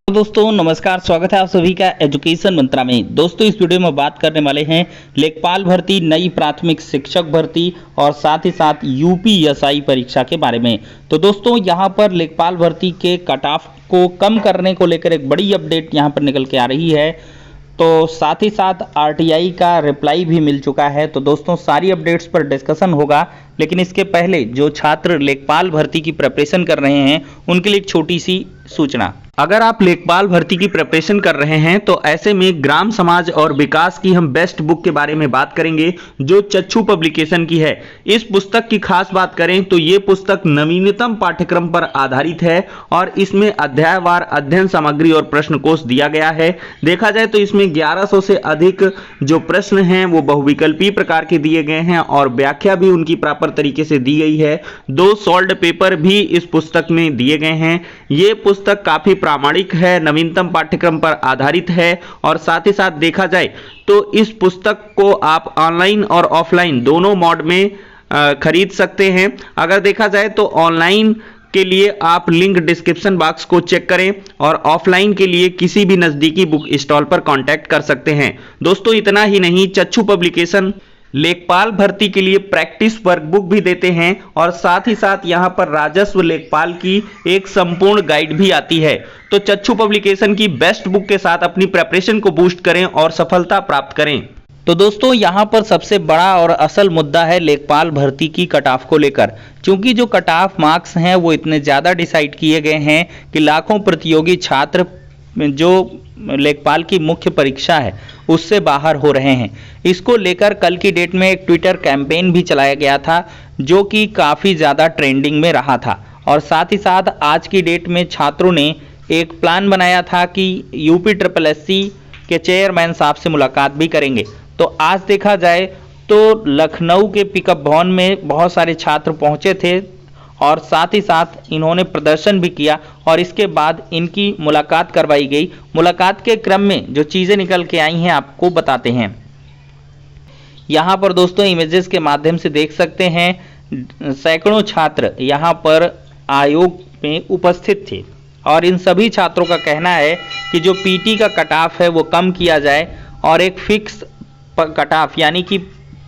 दोस्तों नमस्कार, स्वागत है आप सभी का एजुकेशन मंत्रा में। दोस्तों इस वीडियो में बात करने वाले हैं लेखपाल भर्ती, नई प्राथमिक शिक्षक भर्ती और साथ ही साथ यूपीएसआई परीक्षा के बारे में। तो दोस्तों यहां पर लेखपाल भर्ती के कट ऑफ को कम करने को लेकर एक बड़ी अपडेट यहां पर निकल के आ रही है। तो साथ ही साथ आरटीआई का रिप्लाई भी मिल चुका है। तो दोस्तों सारी अपडेट्स पर डिस्कशन होगा, लेकिन इसके पहले जो छात्र लेखपाल भर्ती की प्रिपरेशन कर रहे हैं उनके लिए एक छोटी सी सूचना। अगर आप लेखपाल भर्ती की प्रिपरेशन कर रहे हैं तो ऐसे में ग्राम समाज और विकास की हम बेस्ट बुक के बारे में बात करेंगे, जो चक्षु पब्लिकेशन की है। इस पुस्तक की खास बात करें तो ये पुस्तक नवीनतम पाठ्यक्रम पर आधारित है और इसमें अध्यायवार अध्ययन सामग्री और प्रश्न कोश दिया गया है। देखा जाए तो इसमें 1100 से अधिक जो प्रश्न हैं वो बहुविकल्पीय प्रकार के दिए गए हैं और व्याख्या भी उनकी प्रॉपर तरीके से दी गई है। 2 सॉल्व्ड पेपर भी इस पुस्तक में दिए गए हैं। ये पुस्तक काफी प्रामाणिक है, नवीनतम पाठ्यक्रम पर आधारित है और साथ ही साथ देखा जाए तो इस पुस्तक को आप ऑनलाइन और ऑफलाइन दोनों मोड में खरीद सकते हैं। अगर देखा जाए तो ऑनलाइन के लिए आप लिंक डिस्क्रिप्शन बॉक्स को चेक करें और ऑफलाइन के लिए किसी भी नजदीकी बुक स्टॉल पर कांटेक्ट कर सकते हैं। दोस्तों इतना ही नहीं, चक्षु पब्लिकेशन लेखपाल भर्ती के लिए प्रैक्टिस वर्कबुक भी देते हैं और साथ ही साथ यहां पर राजस्व लेखपाल की एक संपूर्ण गाइड भी आती है। तो चक्षु पब्लिकेशन की बेस्ट बुक के साथ अपनी प्रिपरेशन को बूस्ट करें और सफलता प्राप्त करें। तो दोस्तों यहां पर सबसे बड़ा और असल मुद्दा है लेखपाल भर्ती की कट ऑफ को लेकर, क्योंकि जो कट ऑफ मार्क्स हैं वो इतने ज़्यादा डिसाइड किए गए हैं कि लाखों प्रतियोगी छात्र जो लेखपाल की मुख्य परीक्षा है उससे बाहर हो रहे हैं। इसको लेकर कल की डेट में एक ट्विटर कैंपेन भी चलाया गया था, जो कि काफ़ी ज़्यादा ट्रेंडिंग में रहा था। और साथ ही साथ आज की डेट में छात्रों ने एक प्लान बनाया था कि यूपीएससी के चेयरमैन साहब से मुलाकात भी करेंगे। तो आज देखा जाए तो लखनऊ के पिकअप भवन में बहुत सारे छात्र पहुंचे थे और साथ ही साथ इन्होंने प्रदर्शन भी किया और इसके बाद इनकी मुलाकात करवाई गई। मुलाकात के क्रम में जो चीज़ें निकल के आई हैं आपको बताते हैं। यहाँ पर दोस्तों इमेजेस के माध्यम से देख सकते हैं सैकड़ों छात्र यहाँ पर आयोग में उपस्थित थे और इन सभी छात्रों का कहना है कि जो पीटी का कट ऑफ है वो कम किया जाए और एक फिक्स कट ऑफ यानी कि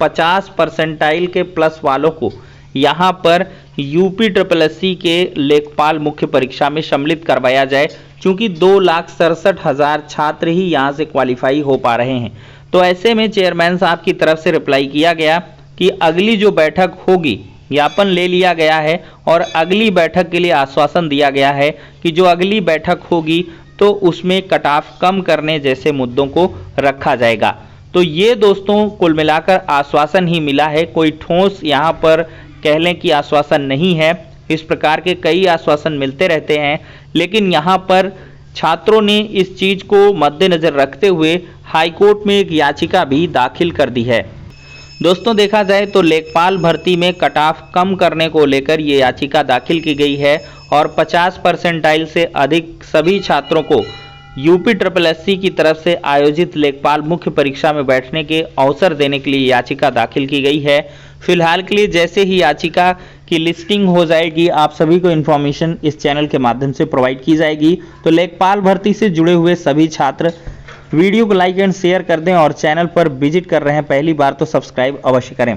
50% के प्लस वालों को यहाँ पर यूपीएससी के लेखपाल मुख्य परीक्षा में सम्मिलित करवाया जाए, क्योंकि 2,67,000 छात्र ही यहाँ से क्वालिफाई हो पा रहे हैं। तो ऐसे में चेयरमैन साहब की तरफ से रिप्लाई किया गया कि अगली जो बैठक होगी, ज्ञापन ले लिया गया है और अगली बैठक के लिए आश्वासन दिया गया है कि जो अगली बैठक होगी तो उसमें कट ऑफ कम करने जैसे मुद्दों को रखा जाएगा। तो ये दोस्तों कुल मिलाकर आश्वासन ही मिला है, कोई ठोस यहाँ पर कह लें कि आश्वासन नहीं है। इस प्रकार के कई आश्वासन मिलते रहते हैं, लेकिन यहाँ पर छात्रों ने इस चीज़ को मद्देनज़र रखते हुए हाईकोर्ट में एक याचिका भी दाखिल कर दी है। दोस्तों देखा जाए तो लेखपाल भर्ती में कट ऑफ कम करने को लेकर ये याचिका दाखिल की गई है और 50% से अधिक सभी छात्रों को यूपीएससी की तरफ से आयोजित लेखपाल मुख्य परीक्षा में बैठने के अवसर देने के लिए याचिका दाखिल की गई है। फिलहाल के लिए जैसे ही याचिका की लिस्टिंग हो जाएगी आप सभी को इन्फॉर्मेशन इस चैनल के माध्यम से प्रोवाइड की जाएगी। तो लेखपाल भर्ती से जुड़े हुए सभी छात्र वीडियो को लाइक एंड शेयर कर दें और चैनल पर विजिट कर रहे हैं पहली बार तो सब्सक्राइब अवश्य करें।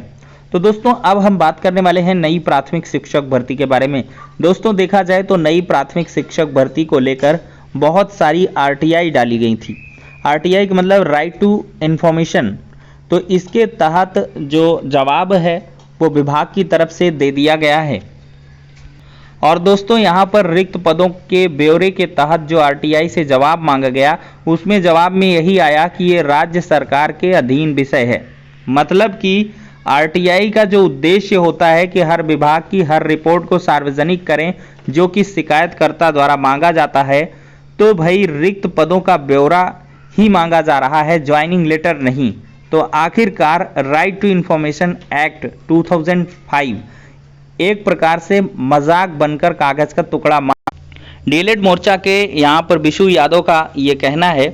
तो दोस्तों अब हम बात करने वाले हैं नई प्राथमिक शिक्षक भर्ती के बारे में। दोस्तों देखा जाए तो नई प्राथमिक शिक्षक भर्ती को लेकर बहुत सारी आरटीआई डाली गई थी। आरटीआई का मतलब राइट टू इन्फॉर्मेशन। तो इसके तहत जो जवाब है वो विभाग की तरफ से दे दिया गया है। और दोस्तों यहाँ पर रिक्त पदों के ब्यौरे के तहत जो आरटीआई से जवाब मांगा गया उसमें जवाब में यही आया कि ये राज्य सरकार के अधीन विषय है। मतलब कि आरटीआई का जो उद्देश्य होता है कि हर विभाग की हर रिपोर्ट को सार्वजनिक करें जो कि शिकायतकर्ता द्वारा मांगा जाता है। तो भाई रिक्त पदों का ब्यौरा ही मांगा जा रहा है, ज्वाइनिंग लेटर नहीं। तो आखिरकार राइट टू इंफॉर्मेशन एक्ट 2005 एक प्रकार से मजाक बनकर कागज का टुकड़ा डीएलएड मोर्चा के यहाँ पर विशु यादव का ये कहना है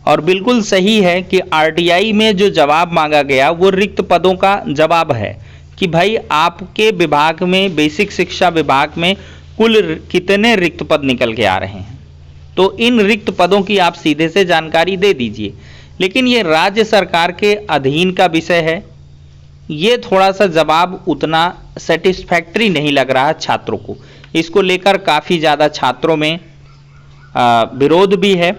और बिल्कुल सही है कि आरटीआई में जो जवाब मांगा गया वो रिक्त पदों का जवाब है कि भाई आपके विभाग में बेसिक शिक्षा विभाग में कुल कितने रिक्त पद निकल के आ रहे हैं। तो इन रिक्त पदों की आप सीधे से जानकारी दे दीजिए। लेकिन ये राज्य सरकार के अधीन का विषय है, ये थोड़ा सा जवाब उतना सेटिस्फैक्टरी नहीं लग रहा छात्रों को। इसको लेकर काफ़ी ज़्यादा छात्रों में विरोध भी है।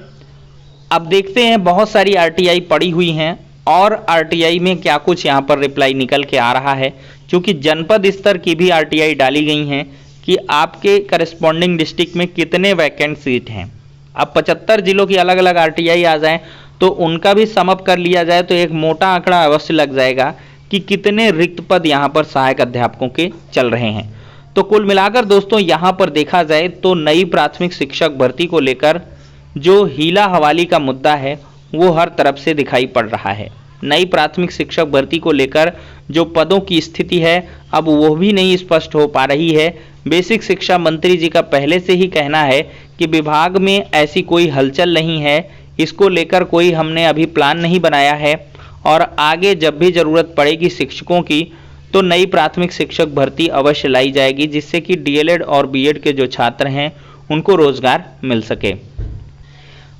अब देखते हैं, बहुत सारी आरटीआई पड़ी हुई हैं और आरटीआई में क्या कुछ यहाँ पर रिप्लाई निकल के आ रहा है, क्योंकि जनपद स्तर की भी आरटीआई डाली गई हैं कि आपके करस्पॉन्डिंग डिस्ट्रिक्ट में कितने वैकेंट सीट हैं। अब 75 जिलों की अलग अलग आरटीआई आ जाएं तो उनका भी समअप कर लिया जाए तो एक मोटा आंकड़ा अवश्य लग जाएगा कि कितने रिक्त पद यहाँ पर सहायक अध्यापकों के चल रहे हैं। तो कुल मिलाकर दोस्तों यहाँ पर देखा जाए तो नई प्राथमिक शिक्षक भर्ती को लेकर जो हीला हवाली का मुद्दा है वो हर तरफ से दिखाई पड़ रहा है। नई प्राथमिक शिक्षक भर्ती को लेकर जो पदों की स्थिति है अब वो भी नहीं स्पष्ट हो पा रही है। बेसिक शिक्षा मंत्री जी का पहले से ही कहना है कि विभाग में ऐसी कोई हलचल नहीं है, इसको लेकर कोई हमने अभी प्लान नहीं बनाया है और आगे जब भी ज़रूरत पड़ेगी शिक्षकों की तो नई प्राथमिक शिक्षक भर्ती अवश्य लाई जाएगी, जिससे कि डीएलएड और बीएड के जो छात्र हैं उनको रोजगार मिल सके।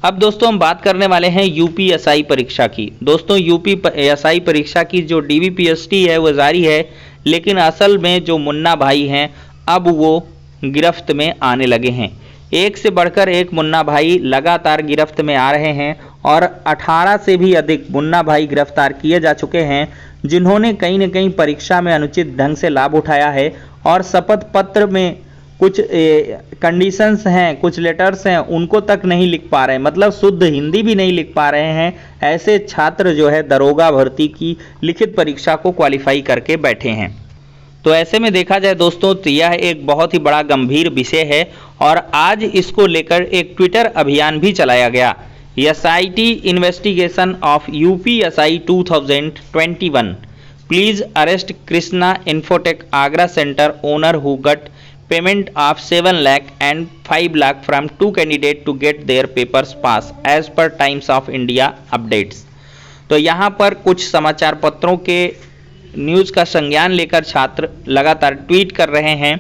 अब दोस्तों हम बात करने वाले हैं यूपीएसआई परीक्षा की। दोस्तों यूपीएसआई परीक्षा की जो डीवीपीएसटी है वो जारी है, लेकिन असल में जो मुन्ना भाई हैं अब वो गिरफ्त में आने लगे हैं। एक से बढ़कर एक मुन्ना भाई लगातार गिरफ्त में आ रहे हैं और 18 से भी अधिक मुन्ना भाई गिरफ्तार किए जा चुके हैं, जिन्होंने कहीं न कहीं परीक्षा में अनुचित ढंग से लाभ उठाया है और शपथ पत्र में कुछ कंडीशंस हैं, कुछ लेटर्स हैं, उनको तक नहीं लिख पा रहे हैं, मतलब शुद्ध हिंदी भी नहीं लिख पा रहे हैं। ऐसे छात्र जो है दरोगा भर्ती की लिखित परीक्षा को क्वालिफाई करके बैठे हैं। तो ऐसे में देखा जाए दोस्तों तो यह एक बहुत ही बड़ा गंभीर विषय है और आज इसको लेकर एक ट्विटर अभियान भी चलाया गया। SIT investigation of UPSI 2021, please arrest Krishna infotech Agra centre owner who got payment of 7 lakh and 5 lakh from 2 candidate to get their papers pass as per times of India updates. तो यहाँ पर कुछ समाचार पत्रों के न्यूज़ का संज्ञान लेकर छात्र लगातार ट्वीट कर रहे हैं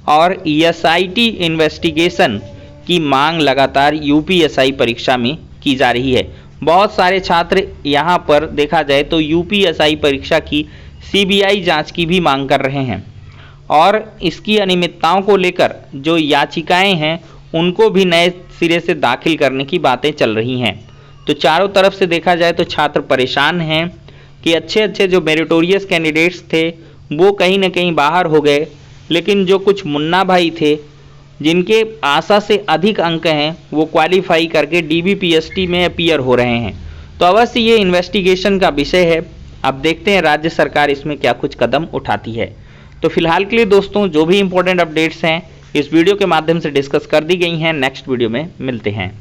और एसआईटी इन्वेस्टिगेशन की मांग लगातार यूपीएसआई परीक्षा में की जा रही है। बहुत सारे छात्र यहाँ पर देखा जाए तो यूपीएसआई परीक्षा की सीबीआई जांच की भी मांग कर रहे हैं और इसकी अनियमितताओं को लेकर जो याचिकाएं हैं उनको भी नए सिरे से दाखिल करने की बातें चल रही हैं। तो चारों तरफ से देखा जाए तो छात्र परेशान हैं कि अच्छे अच्छे जो मेरिटोरियस कैंडिडेट्स थे वो कहीं ना कहीं बाहर हो गए, लेकिन जो कुछ मुन्ना भाई थे जिनके आशा से अधिक अंक हैं वो क्वालिफाई करके डीबीपीएसटी में अपीयर हो रहे हैं। तो अवश्य ये इन्वेस्टिगेशन का विषय है। अब देखते हैं राज्य सरकार इसमें क्या कुछ कदम उठाती है। तो फिलहाल के लिए दोस्तों जो भी इंपॉर्टेंट अपडेट्स हैं इस वीडियो के माध्यम से डिस्कस कर दी गई हैं। नेक्स्ट वीडियो में मिलते हैं।